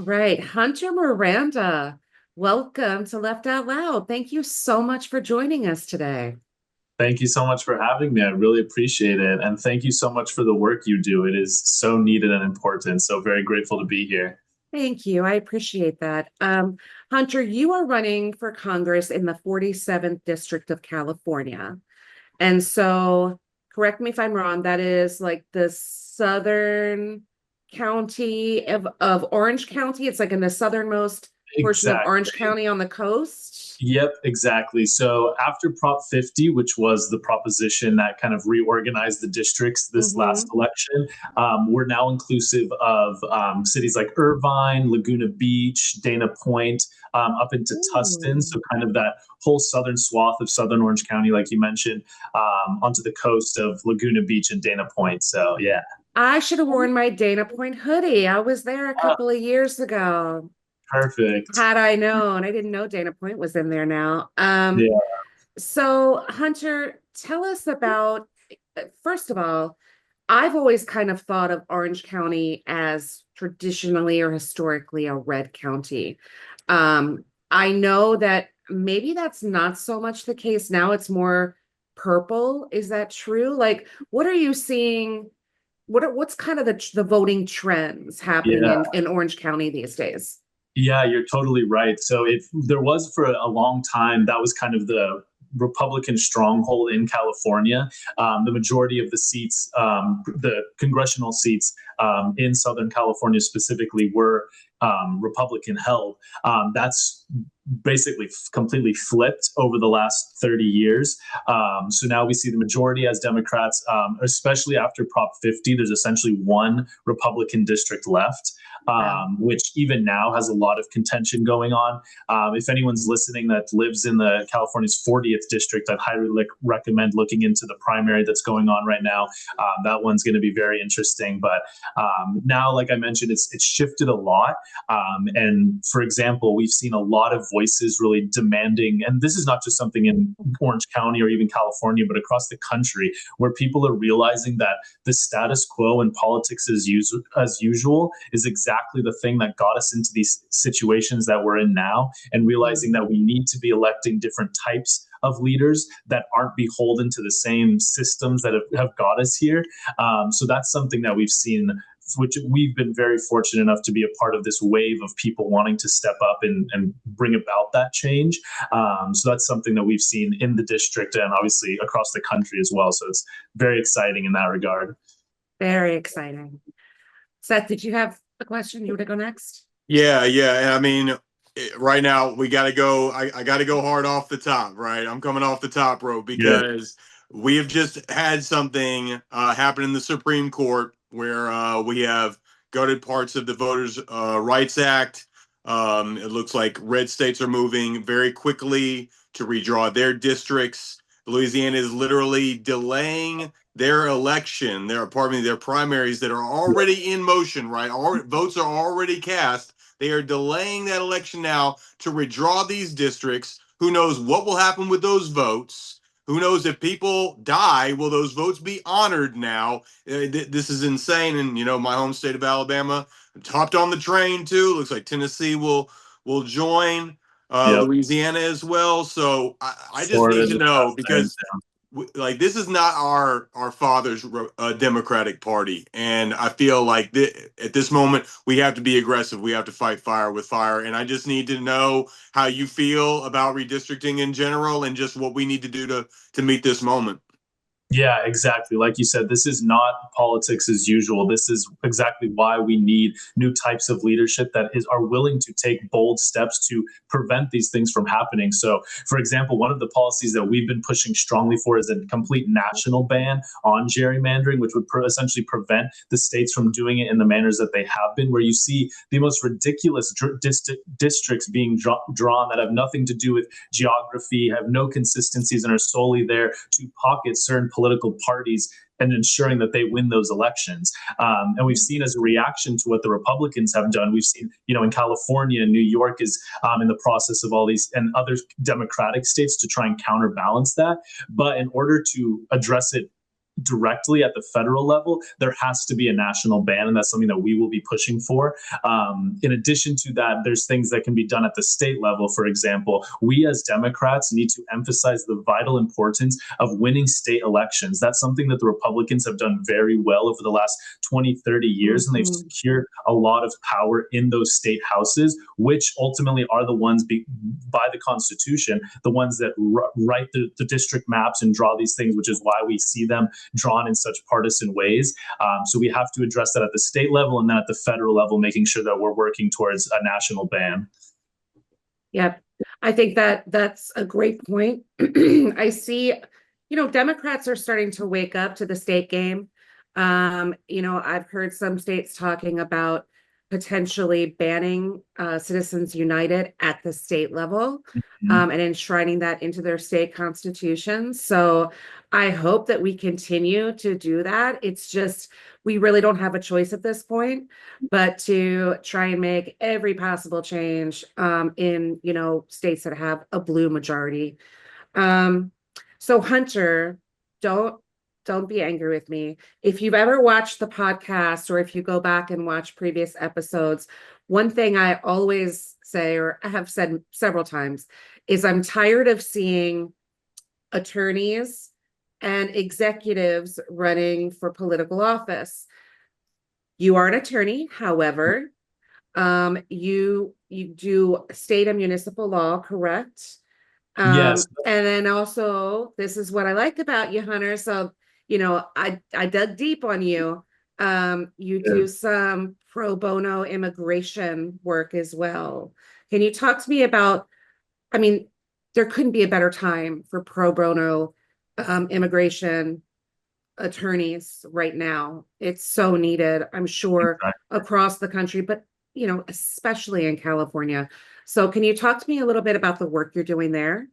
right. Hunter Miranda, welcome to Left Out Loud. Thank you so much for joining us today. Thank you so much for having me. I really appreciate it. And thank you so much for the work you do. It is so needed and important. So very grateful to be here. Thank you. I appreciate that. Hunter, you are running for Congress in the 47th District of California. And so, correct me if I'm wrong, that is like the southern county of Orange County. It's like in the southernmost portion of Orange Exactly. County on the coast. Yep, exactly. So after Prop 50, which was the proposition that kind of reorganized the districts this last Hmm. election, we're now inclusive of cities like Irvine, Laguna Beach, Dana Point, up into Tustin. Ooh. So kind of that whole southern swath of southern Orange County, like you mentioned, onto the coast of Laguna Beach and Dana Point. So yeah. I should have worn my Dana Point hoodie. I was there a Ah, couple of years ago. perfect. Had I known, I didn't know Dana Point was in there now. Yeah. So Hunter, tell us about, first of all, I've always kind of thought of Orange County as traditionally or historically a red county. I know that maybe that's not so much the case now, it's more purple. Is that true? Like, what are you seeing? What's kind of the voting trends happening Yeah. in Orange County these days? Yeah, you're totally right. So if there was for a long time, that was kind of the Republican stronghold in California. The majority of the seats, the congressional seats in Southern California specifically, were Republican held. That's basically completely flipped over the last 30 years. So now we see the majority as Democrats, especially after Prop 50. There's essentially one Republican district left, Wow. which even now has a lot of contention going on. If anyone's listening that lives in the California's 40th district, I'd highly recommend looking into the primary that's going on right now. That one's going to be very interesting. But now, like I mentioned, it's shifted a lot. And for example, we've seen a lot of voices really demanding, and this is not just something in Orange County or even California, but across the country, where people are realizing that the status quo in politics as usual is exactly the thing that got us into these situations that we're in now, and realizing that we need to be electing different types of leaders that aren't beholden to the same systems that have got us here. So that's something that we've seen, which we've been very fortunate enough to be a part of this wave of people wanting to step up and bring about that change. So that's something that we've seen in the district and obviously across the country as well. So it's very exciting in that regard. Very exciting. Seth, did you have a question? You want to go next? Yeah. And I mean, right now we got to go. I got to go hard off the top, right? I'm coming off the top rope Yeah. because we have just had something happen in the Supreme Court where we have gutted parts of the Voters' Rights Act. It looks like red states are moving very quickly to redraw their districts. Louisiana is literally delaying their election, their primaries that are already in motion, right? All votes are already cast. They are delaying that election now to redraw these districts. Who knows what will happen with those votes? Who knows if people die, will those votes be honored now? This is insane. And, my home state of Alabama hopped on the train too. Looks like Tennessee will join, Yep. Louisiana as well. So I just need Florida's to a know fast lane. because like this is not our father's Democratic Party, and I feel like at this moment we have to be aggressive. We have to fight fire with fire, and I just need to know how you feel about redistricting in general, and just what we need to do to meet this moment. Yeah, exactly. Like you said, this is not politics as usual. This is exactly why we need new types of leadership that are willing to take bold steps to prevent these things from happening. So, for example, one of the policies that we've been pushing strongly for is a complete national ban on gerrymandering, which would essentially prevent the states from doing it in the manners that they have been, where you see the most ridiculous districts being drawn that have nothing to do with geography, have no consistencies, and are solely there to pocket certain political parties and ensuring that they win those elections. And we've seen as a reaction to what the Republicans have done, we've seen, in California and New York is in the process of all these and other Democratic states to try and counterbalance that. But in order to address it directly at the federal level, there has to be a national ban, and that's something that we will be pushing for. In addition to that, there's things that can be done at the state level. For example, we as Democrats need to emphasize the vital importance of winning state elections. That's something that the Republicans have done very well over the last 20, 30 years, and they've secured a lot of power in those state houses, which ultimately are the ones by the Constitution, the ones that write the district maps and draw these things, which is why we see them drawn in such partisan ways. So we have to address that at the state level, and then at the federal level, making sure that we're working towards a national ban. Yep. I think that's a great point. I see, Democrats are starting to wake up to the state game. I've heard some states talking about potentially banning Citizens United at the state level, and enshrining that into their state constitutions. So I hope that we continue to do that. It's just, we really don't have a choice at this point, but to try and make every possible change in, states that have a blue majority. So Hunter, don't be angry with me. If you've ever watched the podcast, or if you go back and watch previous episodes, one thing I always say, or I have said several times, is I'm tired of seeing attorneys and executives running for political office. You are an attorney, however, you do state and municipal law, correct? Yes. And then also, this is what I like about you, Hunter. So, I dug deep on you. You do some pro bono immigration work as well. Can you talk to me about, there couldn't be a better time for pro bono immigration attorneys right now. It's so needed, I'm sure, across the country, but especially in California. So can you talk to me a little bit about the work you're doing there?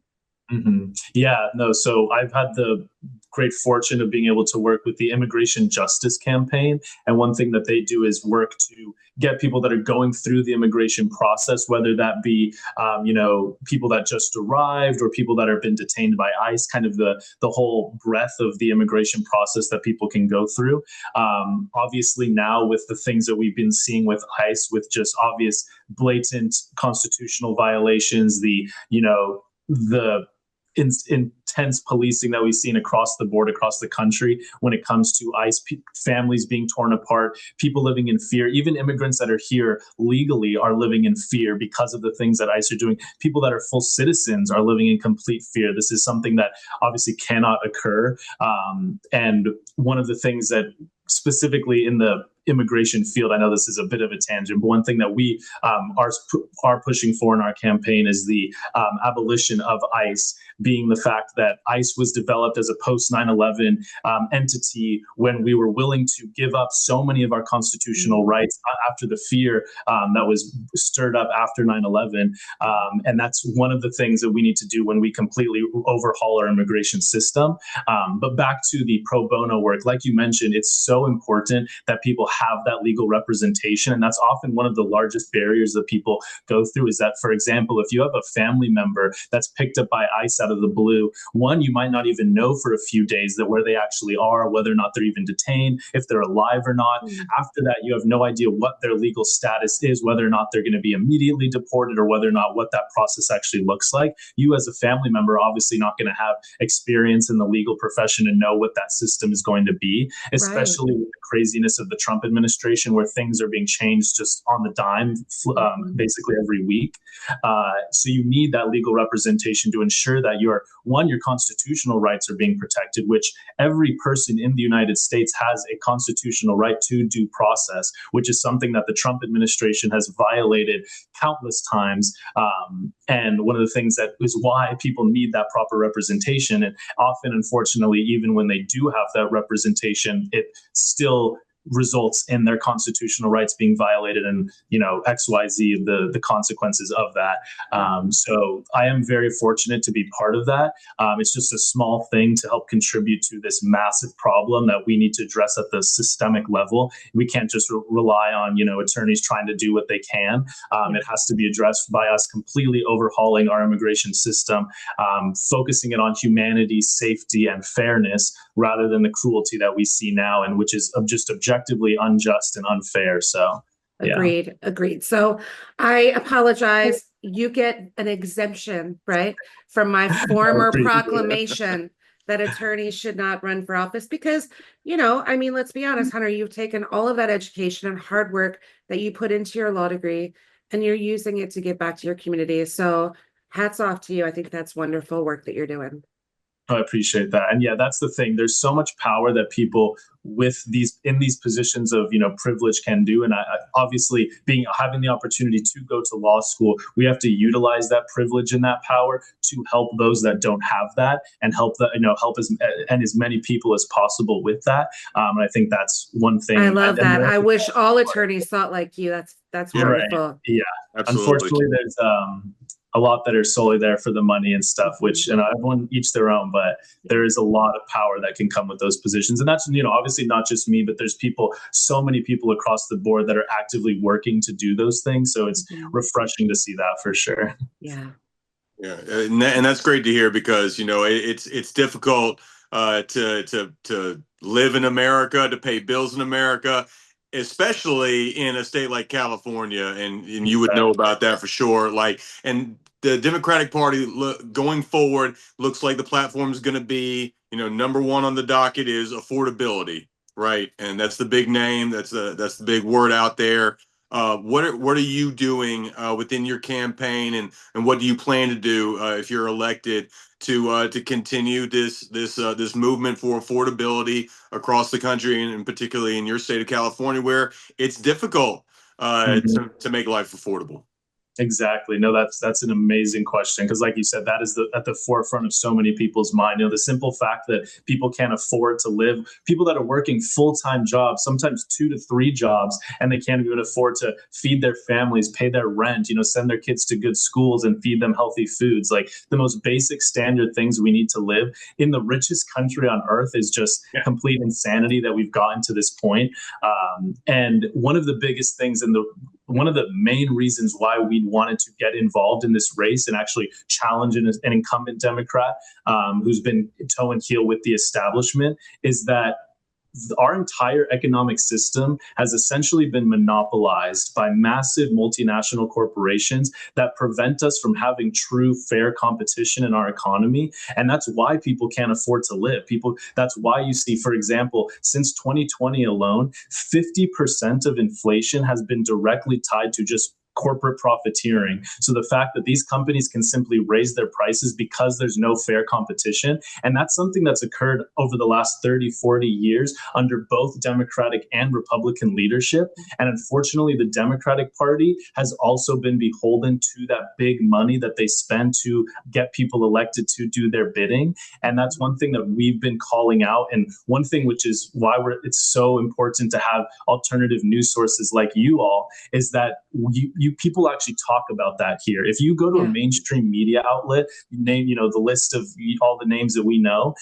Yeah, no. So I've had the great fortune of being able to work with the Immigration Justice Campaign. And one thing that they do is work to get people that are going through the immigration process, whether that be, people that just arrived or people that have been detained by ICE, kind of the whole breadth of the immigration process that people can go through. Obviously now with the things that we've been seeing with ICE, with just obvious blatant constitutional violations, the intense policing that we've seen across the board, across the country, when it comes to ICE, families being torn apart, people living in fear, even immigrants that are here legally are living in fear because of the things that ICE are doing. People that are full citizens are living in complete fear. This is something that obviously cannot occur. And one of the things that specifically in the immigration field, I know this is a bit of a tangent, but one thing that we are pushing for in our campaign is the abolition of ICE, being the fact that ICE was developed as a post 9/11 entity when we were willing to give up so many of our constitutional rights after the fear that was stirred up after 9/11. And that's one of the things that we need to do when we completely overhaul our immigration system. But back to the pro bono work, like you mentioned, it's so important that people have that legal representation. And that's often one of the largest barriers that people go through, is that, for example, if you have a family member that's picked up by ICE out of the blue, one, you might not even know for a few days that where they actually are, whether or not they're even detained, if they're alive or not. After that, you have no idea what their legal status is, whether or not they're going to be immediately deported, or whether or not what that process actually looks like. You as a family member are obviously not going to have experience in the legal profession and know what that system is going to be, especially with the craziness of the Trump administration, where things are being changed just on the dime, basically every week. So you need that legal representation to ensure that your constitutional rights are being protected, which every person in the United States has a constitutional right to due process, which is something that the Trump administration has violated countless times. And one of the things that is why people need that proper representation. And often, unfortunately, even when they do have that representation, it still results in their constitutional rights being violated, and XYZ the consequences of that. So I am very fortunate to be part of that. It's just a small thing to help contribute to this massive problem that we need to address at the systemic level. We can't just rely on attorneys trying to do what they can. It has to be addressed by us completely overhauling our immigration system, focusing it on humanity, safety, and fairness rather than the cruelty that we see now, and which is just objectively unjust and unfair. So Agreed. So I apologize. You get an exemption, right, from my former proclamation that attorneys should not run for office because, let's be honest, Hunter, you've taken all of that education and hard work that you put into your law degree and you're using it to give back to your community. So hats off to you. I think that's wonderful work that you're doing. I appreciate that. And yeah, that's the thing. There's so much power that people in these positions of privilege can do. And I obviously having the opportunity to go to law school, we have to utilize that privilege and that power to help those that don't have that, and help as many people as possible with that. And I think that's one thing. I love that. I wish all attorneys thought like you. That's wonderful. Right. Yeah. Absolutely. Unfortunately, there's a lot that are solely there for the money and stuff, which, everyone each their own, but there is a lot of power that can come with those positions. And that's, obviously not just me, but there's so many people across the board that are actively working to do those things. So it's refreshing to see that for sure. Yeah. Yeah. And that's great to hear because, it's difficult to live in America, to pay bills in America, especially in a state like California, and you would know about that for sure. And the Democratic Party going forward looks like the platform is going to be, number one on the docket is affordability, right? And that's the big name. That's the big word out there. What are you doing within your campaign, and what do you plan to do if you're elected to continue this movement for affordability across the country, and particularly in your state of California, where it's difficult to make life affordable? Exactly. No, that's an amazing question, because like you said, that is at the forefront of so many people's mind. The simple fact that people can't afford to live, people that are working full-time jobs, sometimes 2 to 3 jobs, and they can't even afford to feed their families, pay their rent, send their kids to good schools and feed them healthy foods. Like the most basic standard things we need to live in the richest country on earth is just complete insanity that we've gotten to this point. And one of the biggest things one of the main reasons why we wanted to get involved in this race and actually challenge an incumbent Democrat who's been toe and heel with the establishment is that our entire economic system has essentially been monopolized by massive multinational corporations that prevent us from having true fair competition in our economy. And that's why people can't afford to live. That's why you see, for example, since 2020 alone, 50% of inflation has been directly tied to just corporate profiteering. So the fact that these companies can simply raise their prices because there's no fair competition, and that's something that's occurred over the last 30, 40 years under both Democratic and Republican leadership. And unfortunately, the Democratic Party has also been beholden to that big money that they spend to get people elected to do their bidding. And that's one thing that we've been calling out. And one thing which is why it's so important to have alternative news sources like you all is that people actually talk about that here. If you go to a mainstream media outlet, name the list of all the names that we know,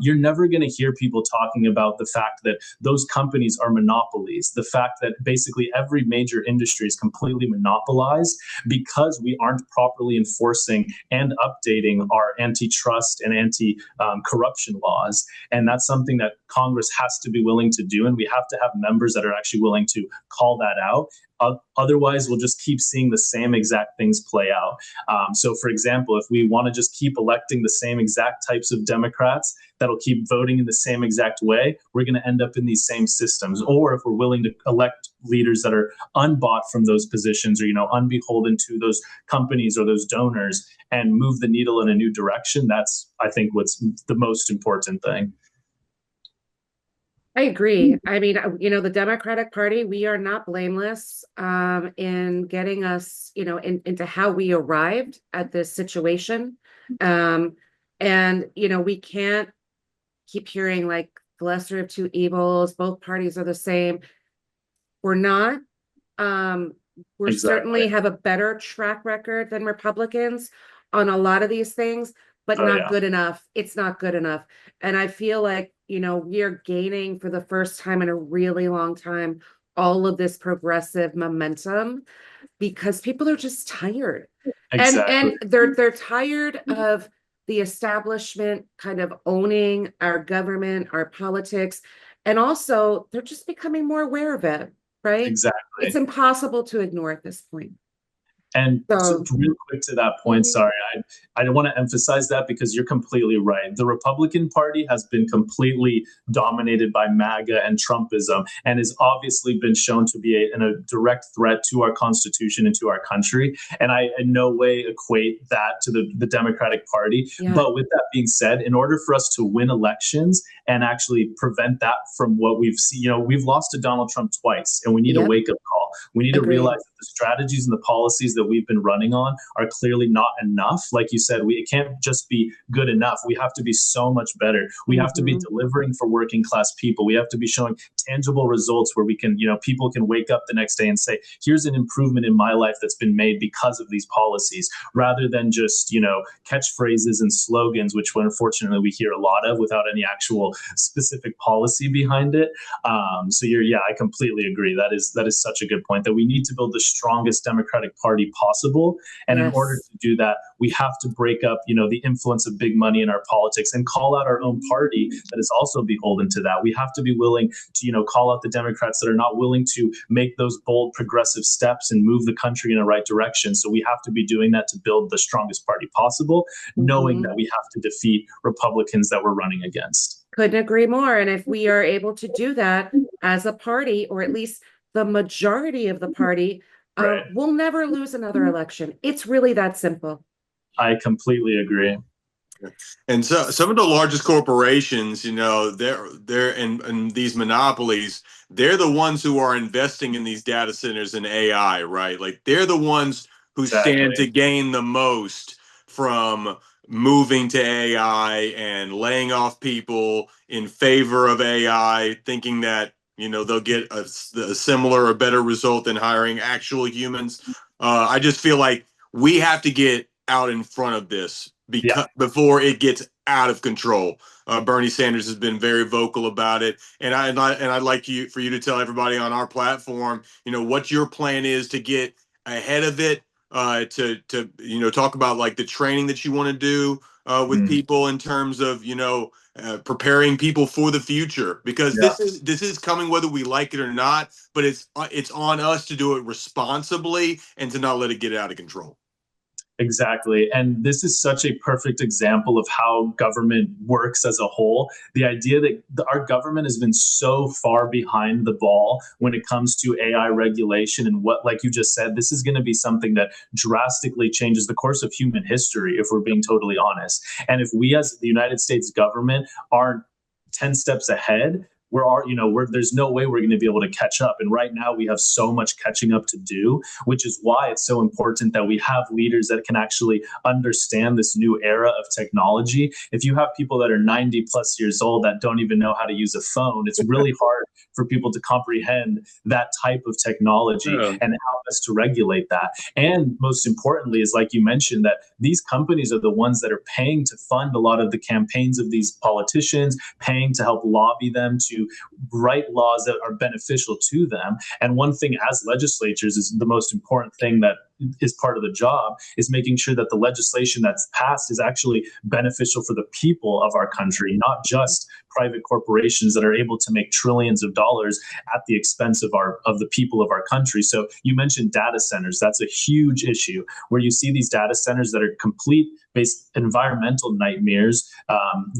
you're never going to hear people talking about the fact that those companies are monopolies, the fact that basically every major industry is completely monopolized because we aren't properly enforcing and updating our antitrust and anti-corruption laws. And that's something that Congress has to be willing to do, and we have to have members that are actually willing to call that out. Otherwise, we'll just keep seeing the same exact things play out. So, for example, if we want to just keep electing the same exact types of Democrats that'll keep voting in the same exact way, we're going to end up in these same systems. Or if we're willing to elect leaders that are unbought from those positions, or unbeholden to those companies or those donors, and move the needle in a new direction, that's, I think, what's the most important thing. I agree. I mean, the Democratic Party, we are not blameless in getting us, into how we arrived at this situation. And, we can't keep hearing like the lesser of two evils. Both parties are the same. We're not. We're certainly have a better track record than Republicans on a lot of these things, but not good enough. It's not good enough. And I feel like, we are gaining for the first time in a really long time all of this progressive momentum because people are just tired. And they're tired of the establishment kind of owning our government, our politics, and also they're just becoming more aware of it, right? Exactly. It's impossible to ignore at this point. And so real quick to that point, sorry, I want to emphasize that because you're completely right. The Republican Party has been completely dominated by MAGA and Trumpism and has obviously been shown to be a direct threat to our Constitution and to our country. And I in no way equate that to the Democratic Party. Yeah. But with that being said, in order for us to win elections and actually prevent that from what we've seen, we've lost to Donald Trump twice, and we need a wake-up call. We need to realize that the strategies and the policies that we've been running on are clearly not enough. Like you said, it can't just be good enough. We have to be so much better. We have to be delivering for working class people. We have to be showing tangible results where we can, people can wake up the next day and say, here's an improvement in my life that's been made because of these policies, rather than just, catchphrases and slogans, which unfortunately we hear a lot of without any actual specific policy behind it. I completely agree. That is such a good point, that we need to build the strongest Democratic Party possible. And in order to do that, we have to break up, the influence of big money in our politics and call out our own party that is also beholden to that. We have to be willing to, call out the Democrats that are not willing to make those bold progressive steps and move the country in the right direction. So we have to be doing that to build the strongest party possible, knowing that we have to defeat Republicans that we're running against. Couldn't agree more. And if we are able to do that as a party, or at least the majority of the party, we'll never lose another election. It's really that simple. I completely agree. And so some of the largest corporations, they're in these monopolies, they're the ones who are investing in these data centers and AI, right? Like they're the ones who stand to gain the most from moving to AI and laying off people in favor of AI, thinking that they'll get a similar or better result than hiring actual humans. I just feel like we have to get out in front of this before it gets out of control. Bernie Sanders has been very vocal about it, and I'd like for you to tell everybody on our platform, what your plan is to get ahead of it. To talk about like the training that you want to do with people in terms of preparing people for the future, because this is coming whether we like it or not, but it's on us to do it responsibly and to not let it get out of control. Exactly. And this is such a perfect example of how government works as a whole. The idea that our government has been so far behind the ball when it comes to AI regulation and what, like you just said, this is going to be something that drastically changes the course of human history, if we're being totally honest. And if we as the United States government aren't 10 steps ahead, there's no way we're going to be able to catch up. And right now we have so much catching up to do, which is why it's so important that we have leaders that can actually understand this new era of technology. If you have people that are 90 plus years old that don't even know how to use a phone, it's really hard for people to comprehend that type of technology and how best to regulate that. And most importantly is, like you mentioned, that these companies are the ones that are paying to fund a lot of the campaigns of these politicians, paying to help lobby them to write laws that are beneficial to them. And one thing as legislatures is the most important thing that is part of the job is making sure that the legislation that's passed is actually beneficial for the people of our country, not just private corporations that are able to make trillions of dollars at the expense of the people of our country. So you mentioned data centers. That's a huge issue where you see these data centers that are complete based environmental nightmares.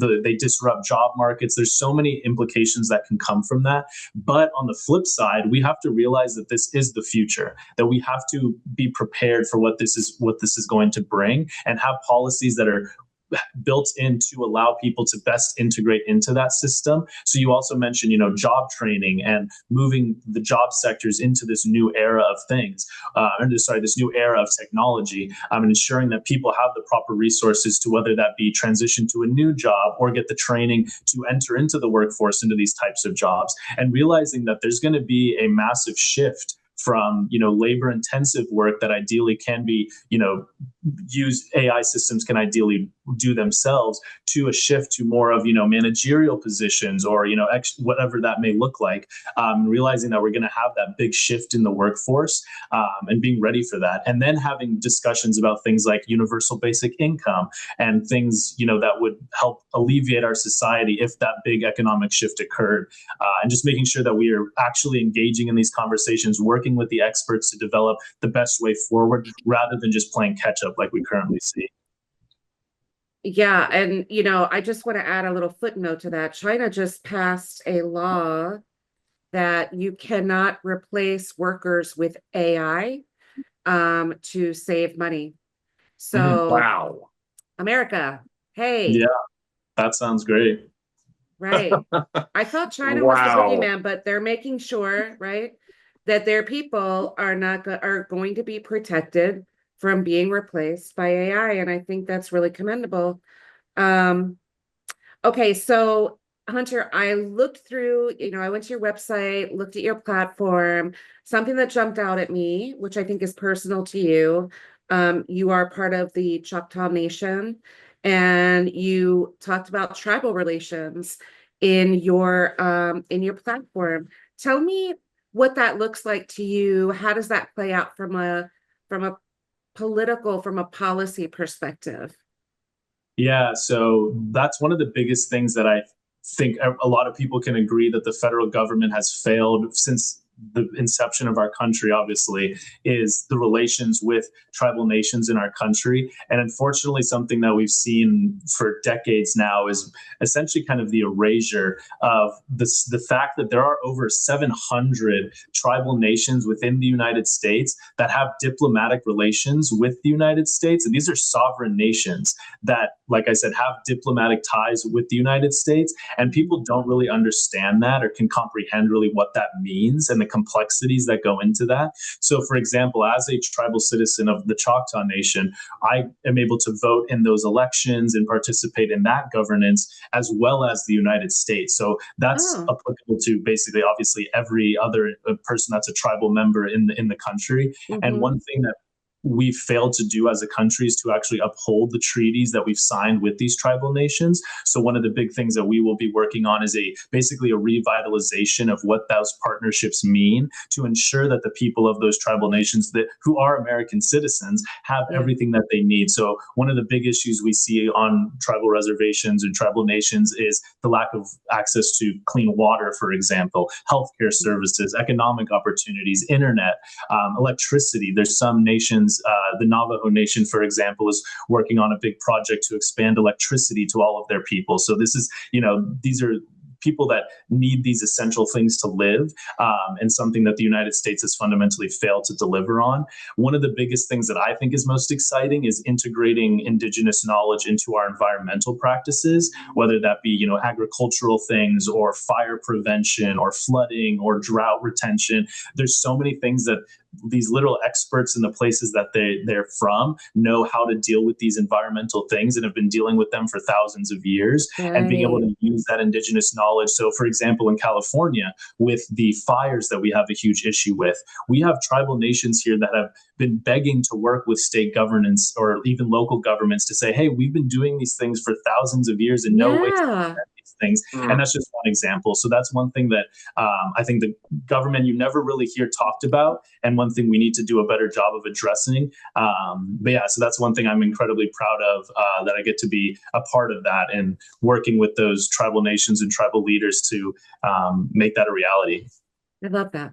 They disrupt job markets. There's so many implications that can come from that. But on the flip side, we have to realize that this is the future, that we have to be prepared for what this is going to bring, and have policies that are built in to allow people to best integrate into that system. So you also mentioned, job training and moving the job sectors into this new era of things, this new era of technology, and ensuring that people have the proper resources to, whether that be transition to a new job or get the training to enter into the workforce into these types of jobs, and realizing that there's going to be a massive shift from labor intensive work that ideally can be use AI systems can ideally do themselves, to a shift to more of managerial positions, or whatever that may look like, realizing that we're going to have that big shift in the workforce, and being ready for that, and then having discussions about things like universal basic income and things that would help alleviate our society if that big economic shift occurred, and just making sure that we are actually engaging in these conversations, working with the experts to develop the best way forward, rather than just playing catch up like we currently see. Yeah, and I just want to add a little footnote to that. China just passed a law that you cannot replace workers with AI to save money. So Wow. America, hey, Yeah, that sounds great. right. I thought China was the Wow. boogeyman, but they're making sure, right, that their people are going to be protected from being replaced by AI, and I think that's really commendable. Okay, so Hunter, I looked through, I went to your website, looked at your platform. Something that jumped out at me, which I think is personal to you. You are part of the Choctaw Nation, and you talked about tribal relations in your platform. Tell me what that looks like to you. How does that play out from a from a policy perspective? Yeah, so that's one of the biggest things that I think a lot of people can agree that the federal government has failed since the inception of our country, obviously, is the relations with tribal nations in our country. And unfortunately, something that we've seen for decades now is essentially kind of the erasure of the fact that there are over 700 tribal nations within the United States that have diplomatic relations with the United States. And these are sovereign nations that, like I said, have diplomatic ties with the United States. And people don't really understand that or can comprehend really what that means and the complexities that go into that. So, for example, as a tribal citizen of the Choctaw Nation, I am able to vote in those elections and participate in that governance, as well as the United States. So that's applicable to basically, obviously, every other person that's a tribal member in the country. And one thing that we've failed to do as a country is to actually uphold the treaties that we've signed with these tribal nations. So one of the big things that we will be working on is basically a revitalization of what those partnerships mean, to ensure that the people of those tribal nations who are American citizens have everything that they need. So one of the big issues we see on tribal reservations and tribal nations is the lack of access to clean water, for example, healthcare services, economic opportunities, internet, electricity. There's some nations, the Navajo Nation, for example, is working on a big project to expand electricity to all of their people. So this is, these are people that need these essential things to live, and something that the United States has fundamentally failed to deliver on. One of the biggest things that I think is most exciting is integrating Indigenous knowledge into our environmental practices, whether that be, agricultural things or fire prevention or flooding or drought retention. There's so many things that these little experts in the places that they're from know how to deal with these environmental things and have been dealing with them for thousands of years, and being able to use that Indigenous knowledge. So, for example, in California, with the fires that we have a huge issue with, we have tribal nations here that have been begging to work with state governance or even local governments to say, hey, we've been doing these things for thousands of years and no way to prevent these things. And that's just one example. So that's one thing that I think the government, you never really hear talked about, and one thing we need to do a better job of addressing. But yeah, so that's one thing I'm incredibly proud of, that I get to be a part of that and working with those tribal nations and tribal leaders to make that a reality. I love that.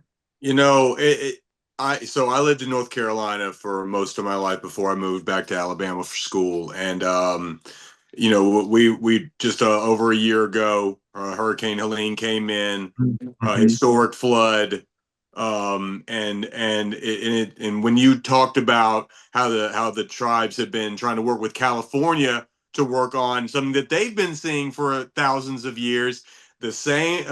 I lived in North Carolina for most of my life before I moved back to Alabama for school. And, we just over a year ago, Hurricane Helene came in, historic flood. And when you talked about how the tribes had been trying to work with California to work on something that they've been seeing for thousands of years. The same,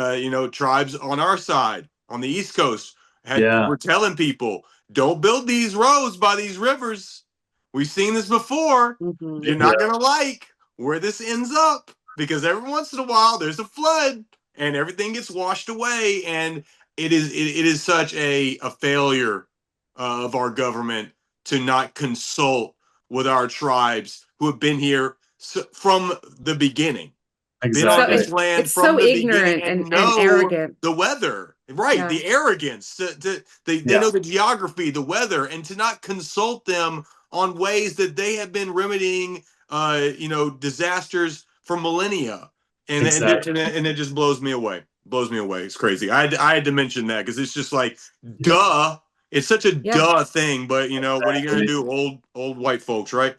tribes on our side, on the East Coast, Yeah, we're telling people, don't build these roads by these rivers. We've seen this before. Mhm. You're not going to like where this ends up, because every once in a while there's a flood and everything gets washed away. And it is such a failure of our government to not consult with our tribes who have been here from the beginning, been So on exactly. this land it's from so the beginning ignorant and and know arrogant. the weather, right? Yeah. The arrogance. They Yeah, know the geography, the weather, and to not consult them on ways that they have been remedying, disasters for millennia. exactly. And it just blows me away. Blows me away. It's crazy. I had to mention that because it's just like, duh. It's such a Yeah. duh thing, but what are you gonna Exactly. do, old white folks, right?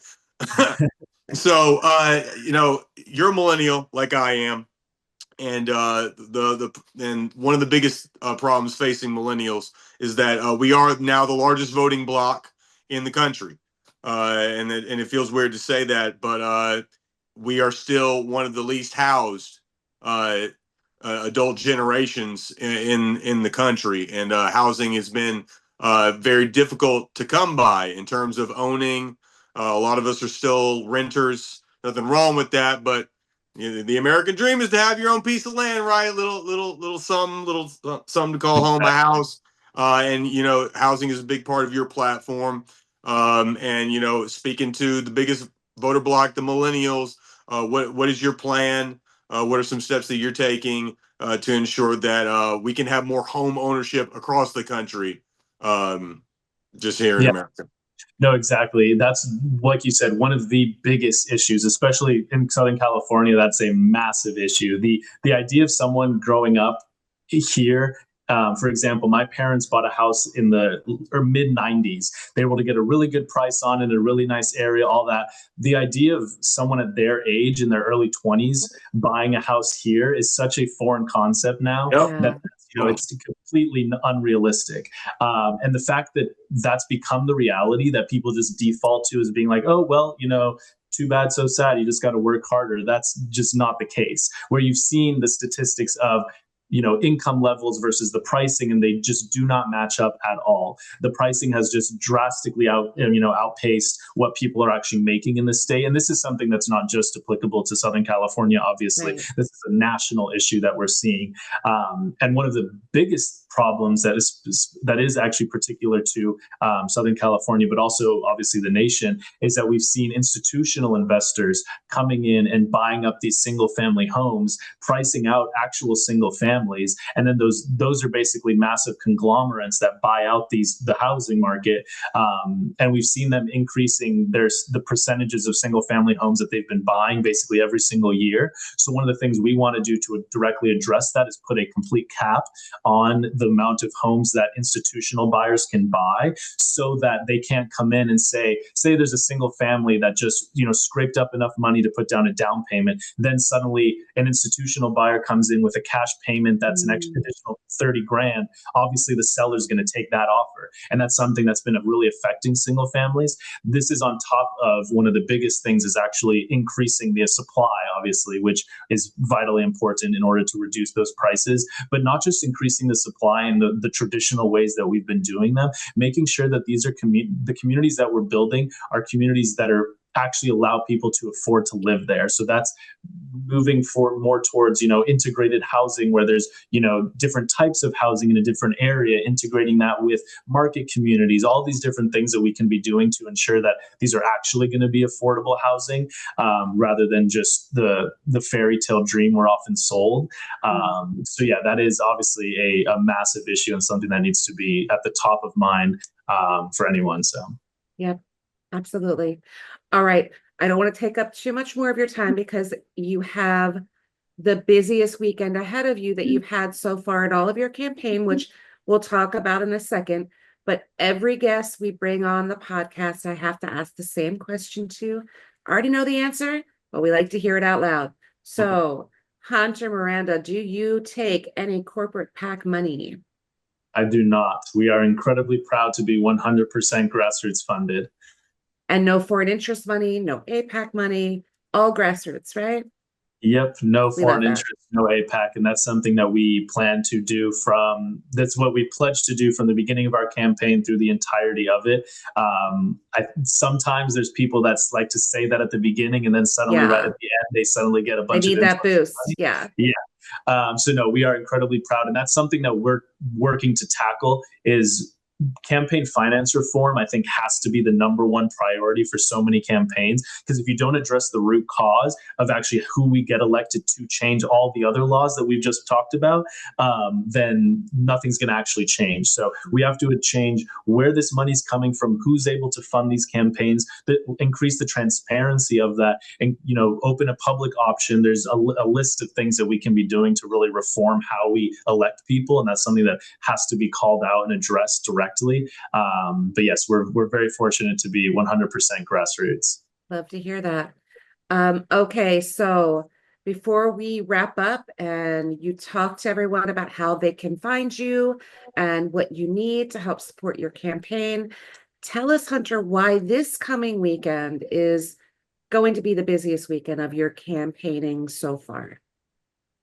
So, you're a millennial like I am, and and one of the biggest problems facing millennials is that we are now the largest voting bloc in the country, and it feels weird to say that, but we are still one of the least housed uh, adult generations in the country, and housing has been very difficult to come by in terms of owning. A lot of us are still renters. Nothing wrong with that, but the American dream is to have your own piece of land, right? Little something to call home, a house. And housing is a big part of your platform. And speaking to the biggest voter bloc, the millennials, what is your plan? What are some steps that you're taking to ensure that we can have more home ownership across the country, just here in Yeah. America? No, exactly. That's, like you said, one of the biggest issues, especially in Southern California. That's a massive issue. The idea of someone growing up here, for example, my parents bought a house in the mid 90s. They were able to get a really good price on it, a really nice area, all that. The idea of someone at their age in their early 20s buying a house here is such a foreign concept now Yep. Yeah. that it's completely unrealistic. And the fact that that's become the reality that people just default to as being like, oh, well, too bad, so sad. You just got to work harder. That's just not the case. Where you've seen the statistics of income levels versus the pricing, and they just do not match up at all. The pricing has just drastically outpaced what people are actually making in the state. And this is something that's not just applicable to Southern California. Obviously, Right. this is a national issue that we're seeing. And one of the biggest problems that is actually particular to Southern California, but also obviously the nation, is that we've seen institutional investors coming in and buying up these single family homes, pricing out actual single families, and then those are basically massive conglomerates that buy out the housing market, and we've seen them increasing the percentages of single family homes that they've been buying basically every single year. So one of the things we want to do to directly address that is put a complete cap on the amount of homes that institutional buyers can buy, so that they can't come in and say there's a single family that just scraped up enough money to put down a down payment, then suddenly an institutional buyer comes in with a cash payment that's an additional 30 grand. Obviously the seller's going to take that offer, and that's something that's been really affecting single families. This is on top of one of the biggest things is actually increasing the supply, obviously, which is vitally important in order to reduce those prices, but not just increasing the supply in the traditional ways that we've been doing them, making sure that these are the communities that we're building are communities that are actually allow people to afford to live there. So that's moving more towards integrated housing, where there's different types of housing in a different area, integrating that with market communities, all these different things that we can be doing to ensure that these are actually going to be affordable housing, rather than just the fairy tale dream we're often sold. So yeah, that is obviously a massive issue and something that needs to be at the top of mind for anyone. So Yep. Absolutely. All right. I don't want to take up too much more of your time because you have the busiest weekend ahead of you that you've had so far in all of your campaign, which we'll talk about in a second. But every guest we bring on the podcast, I have to ask the same question to. I already know the answer, but we like to hear it out loud. So, Hunter Miranda, do you take any corporate PAC money? I do not. We are incredibly proud to be 100% grassroots funded. And no foreign interest money, no APAC money, all grassroots, right? Yep, no We love foreign that. interest, no APAC, and that's something that we plan to do that's what we pledged to do from the beginning of our campaign through the entirety of it. Sometimes there's people that's like to say that at the beginning, and then suddenly right Yeah. at the end, they suddenly get a They bunch of need that influx of boost. money. Yeah. Yeah. So no, we are incredibly proud, and that's something that we're working to tackle is campaign finance reform. I think has to be the number one priority for so many campaigns, because if you don't address the root cause of actually who we get elected to change all the other laws that we've just talked about, then nothing's going to actually change. So we have to change where this money's coming from, who's able to fund these campaigns, that increase the transparency of that, and open a public option. There's a list of things that we can be doing to really reform how we elect people, and that's something that has to be called out and addressed directly. But yes, we're very fortunate to be 100% grassroots. Love to hear that. Okay, so before we wrap up and you talk to everyone about how they can find you and what you need to help support your campaign, tell us, Hunter, why this coming weekend is going to be the busiest weekend of your campaigning so far.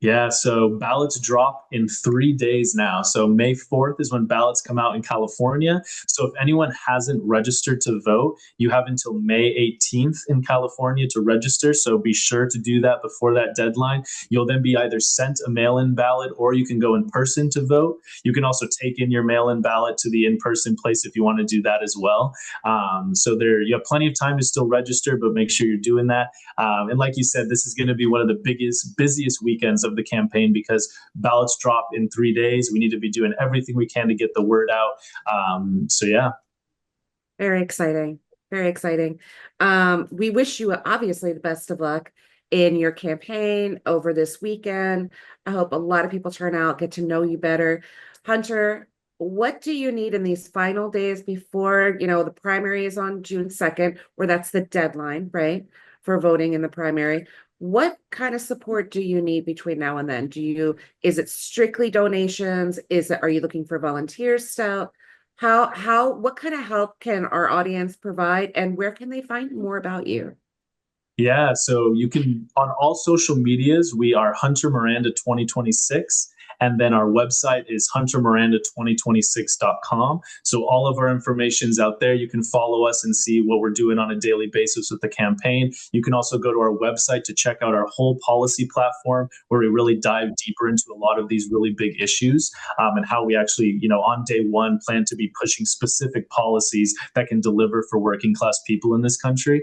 Yeah, so ballots drop in 3 days now. So May 4th is when ballots come out in California. So if anyone hasn't registered to vote, you have until May 18th in California to register. So be sure to do that before that deadline. You'll then be either sent a mail-in ballot, or you can go in person to vote. You can also take in your mail-in ballot to the in-person place if you want to do that as well. So you have plenty of time to still register, but make sure you're doing that. And like you said, this is going to be one of the busiest weekends of the campaign, because ballots drop in 3 days. We need to be doing everything we can to get the word out. So yeah. Very exciting. Very exciting. We wish you obviously the best of luck in your campaign over this weekend. I hope a lot of people turn out, get to know you better. Hunter, what do you need in these final days before, the primary is on June 2nd, where that's the deadline, right, for voting in the primary? What kind of support do you need between now and then? Is it strictly donations? Are you looking for volunteers still? What kind of help can our audience provide, and where can they find more about you? Yeah, so you can, on all social medias, we are Hunter Miranda 2026. And then our website is huntermiranda2026.com. So all of our information's out there. You can follow us and see what we're doing on a daily basis with the campaign. You can also go to our website to check out our whole policy platform, where we really dive deeper into a lot of these really big issues, and how we actually, on day one, plan to be pushing specific policies that can deliver for working class people in this country.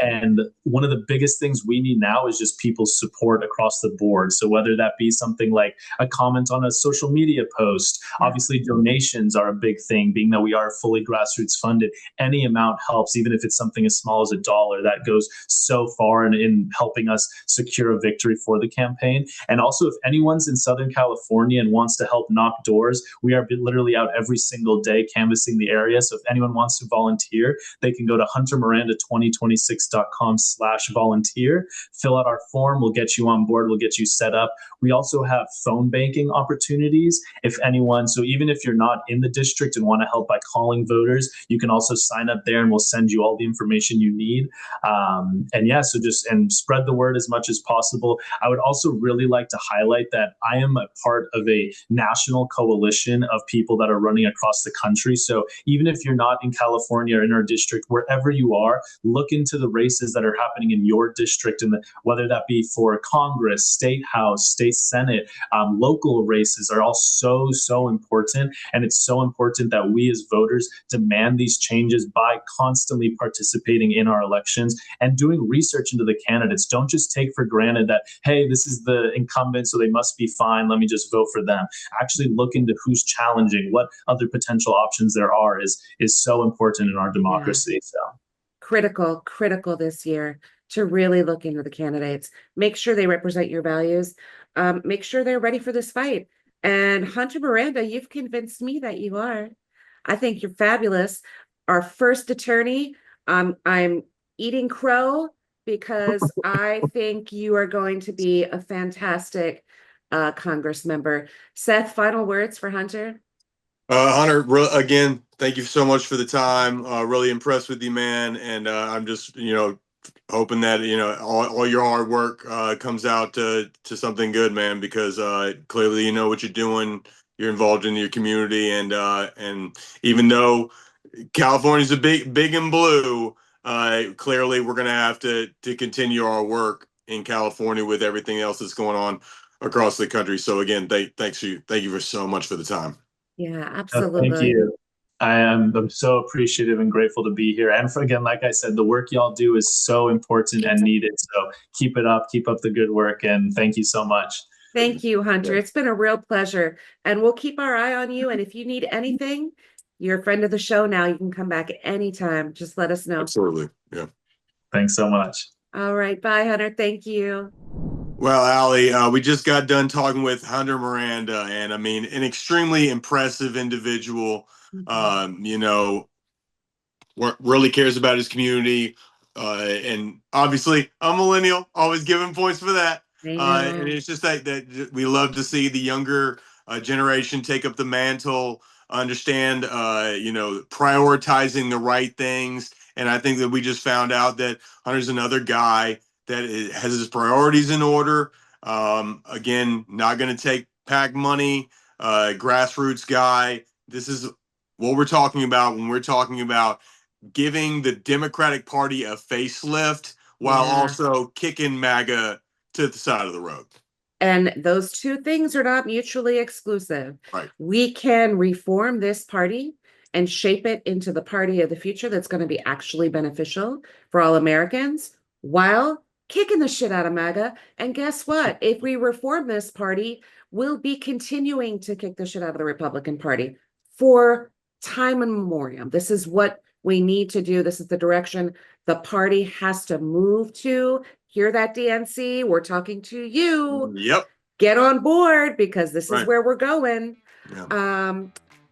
And one of the biggest things we need now is just people's support across the board. So whether that be something like a comment on a social media post, obviously donations are a big thing, being that we are fully grassroots funded. Any amount helps, even if it's something as small as $1, that goes so far in helping us secure a victory for the campaign. And also, if anyone's in Southern California and wants to help knock doors, we are literally out every single day canvassing the area. So if anyone wants to volunteer, they can go to huntermiranda2026.com/volunteer, fill out our form. We'll get you on board. We'll get you set up. We also have phone banking opportunities. If anyone, so even if you're not in the district and want to help by calling voters, you can also sign up there, and we'll send you all the information you need. And yeah, so and spread the word as much as possible. I would also really like to highlight that I am a part of a national coalition of people that are running across the country. So even if you're not in California or in our district, wherever you are, look into the races that are happening in your district, and whether that be for Congress, state house, state senate, local races are all so important. And it's so important that we as voters demand these changes by constantly participating in our elections and doing research into the candidates. Don't just take for granted that, hey, this is the incumbent, so they must be fine, let me just vote for them. Actually look into who's challenging, what other potential options there are is so important in our democracy. Yeah. So Critical this year to really look into the candidates, make sure they represent your values, make sure they're ready for this fight. And Hunter Miranda, you've convinced me that you are. I think you're fabulous. Our first attorney, I'm eating crow because I think you are going to be a fantastic Congress member. Seth, final words for Hunter? Hunter, again, thank you so much for the time. Really impressed with you, man. And I'm just, hoping that, all your hard work comes out to something good, man, because clearly you know what you're doing. You're involved in your community, and even though California's a big and blue, clearly we're gonna have to continue our work in California with everything else that's going on across the country. So again, thank you for so much for the time. Yeah, Thank absolutely. you. I'm so appreciative and grateful to be here. And again, like I said, the work y'all do is so important and needed. So keep it up, keep up the good work, and thank you so much. Thank you, Hunter. It's been a real pleasure. And we'll keep our eye on you. And if you need anything, you're a friend of the show now. You can come back at any time. Just let us know. Absolutely. Yeah. Thanks so much. All right. Bye, Hunter. Thank you. Well, Allie, we just got done talking with Hunter Miranda, and I mean, an extremely impressive individual. Really cares about his community, and obviously a millennial, always giving points for that. And it's just that we love to see the younger generation take up the mantle, understand, prioritizing the right things. And I think that we just found out that Hunter's another guy that has his priorities in order. Again, not going to take PAC money, grassroots guy. This is what we're talking about when we're talking about giving the Democratic Party a facelift while also kicking MAGA to the side of the road. And those two things are not mutually exclusive. Right. We can reform this party and shape it into the party of the future that's going to be actually beneficial for all Americans while kicking the shit out of MAGA. And guess what? If we reform this party, we'll be continuing to kick the shit out of the Republican Party for time immemorial. This is what we need to do. This is the direction the party has to move to. Hear that, DNC? We're talking to you. Yep. Get on board because this is where we're going.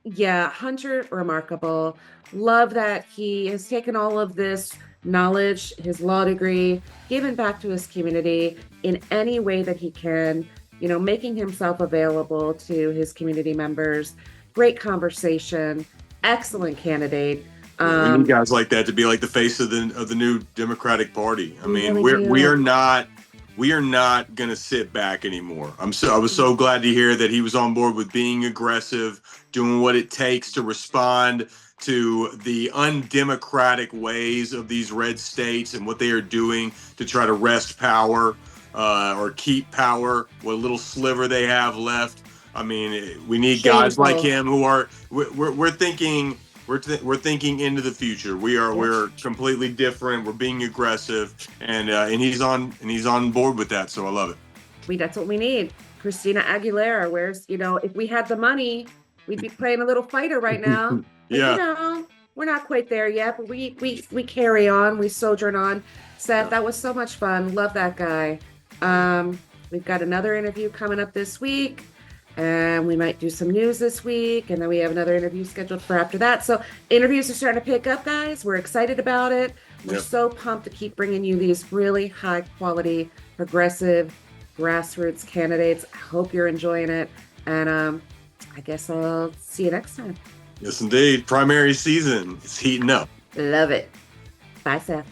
Yeah. Hunter, remarkable. Love that he has taken all of this knowledge, his law degree, given back to his community in any way that he can, making himself available to his community members. Great conversation, excellent candidate. We need guys like that to be like the face of the new Democratic Party. I mean, really we are not going to sit back anymore. I was so glad to hear that he was on board with being aggressive, doing what it takes to respond to the undemocratic ways of these red states and what they are doing to try to wrest power or keep power, what little sliver they have left. I mean, we need guys like him who are we're thinking. We're thinking into the future. We're completely different. We're being aggressive, and he's on board with that. So I love it. That's what we need. Christina Aguilera, if we had the money, we'd be playing a little fighter right now. But, we're not quite there yet, but we carry on. We sojourn on. Seth, that was so much fun. Love that guy. We've got another interview coming up this week. And we might do some news this week, and then we have another interview scheduled for after that. So interviews are starting to pick up, guys. We're excited about it. We're so pumped to keep bringing you these really high quality, progressive, grassroots candidates. I hope you're enjoying it. And I guess I'll see you next time. Yes, indeed. Primary season is heating up. Love it. Bye, Seth.